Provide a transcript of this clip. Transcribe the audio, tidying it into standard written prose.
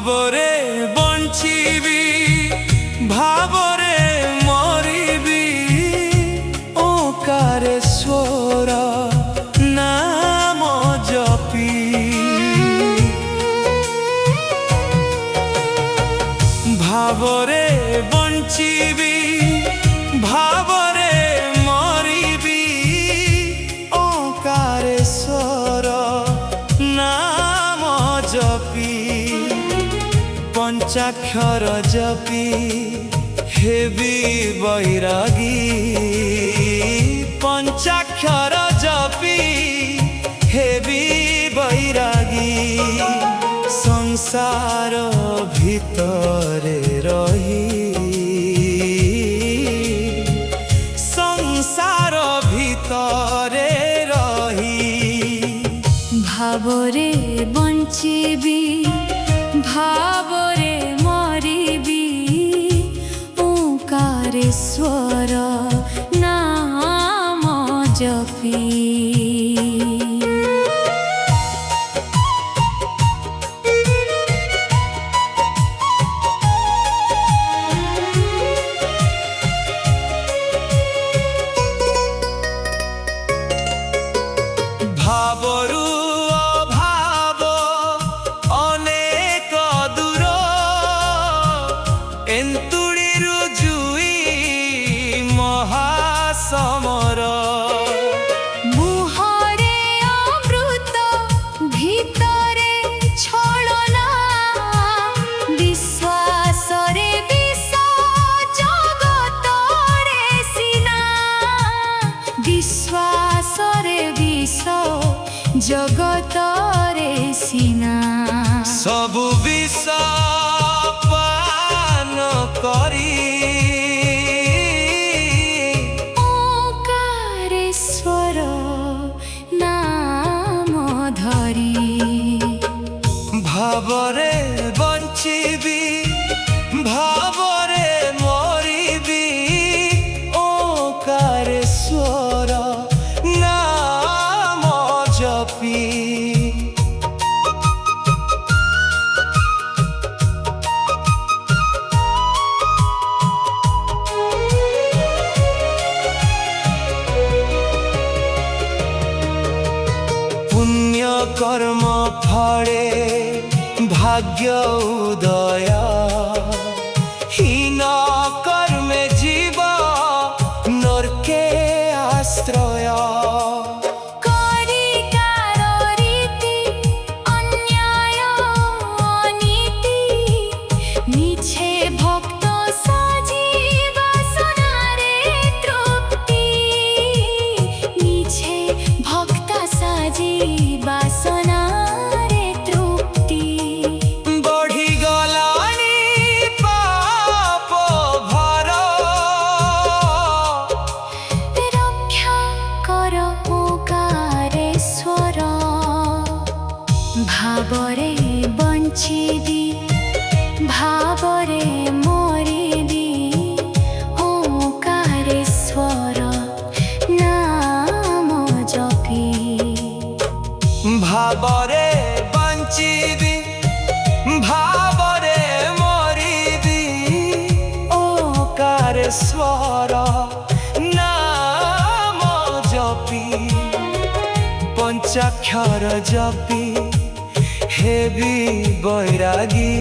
ଭାବରେ ବଞ୍ଚିବି ଭାବରେ ମରିବି ଓଁକାରେଶ୍ୱର ନାମ ଜପି ଭାବରେ ବଞ୍ଚିବି ଭାବରେ ମରିବି ଓଁକାରେଶ୍ୱର ନାମ ଜପି ପଞ୍ଚାକ୍ଷର ଜପି ହେବି ବୈରାଗୀ ପଞ୍ଚାକ୍ଷର ଜପି ହେବି ବୈରାଗୀ ସଂସାର ଭିତରେ ରହି ସଂସାର ଭିତରେ ରହି ଭାବରେ ବଞ୍ଚିବି ଭାବରେ ମରିବି ଓଁକାରେଶ୍ୱର ନାମ ଜପି ଭାବରୁ ଅଭାବ ଅନେକ ଦୂର ଏନ୍ତୁଳିରୁ ଜୁଇ ମହାସମର ମୁହଁରେ ଅମୃତ ଭିତରେ ଛଳନା ବିଶ୍ୱାସରେ ବିଷ ଜଗତରେ ସିନା ବିଶ୍ୱାସରେ ବିଷ ଜଗତରେ ସିନା ସବୁ ବିଷ ପାନ କରି ଓଁକାରେଶ୍ୱର ନାମ ଧରି ଭାବରେ ବଞ୍ଚିବି ଭାବରେ ମରିବି ଓଁକାରେଶ୍ୱର ନାମ ଜପି পুণ্য কর্ম ফলে ভাগ্য উদয় হীন কর্মে জীব নরকে আশ্রয় করিকার রীতি অন্যায় অনীতি মিছে ভক্ত সাজি বাসনারে তৃপ্তি মিছে ভক্ত সাজি বাসনারে তৃপ্তি বঢ়ি গলানি পাপ ভার রক্ষা কর ওঁকারেশ্বর ভাବରେ বঞ্চিবি ভাବରେ মরিবি ওঁকারেশ্বর নাম জপি ভাবরে বঞ্চিবি ভাবরে মরিবি ওঁকারেশ্বর নাম জপি পঞ্চাক্ষর জপি হেবি বৈরাগী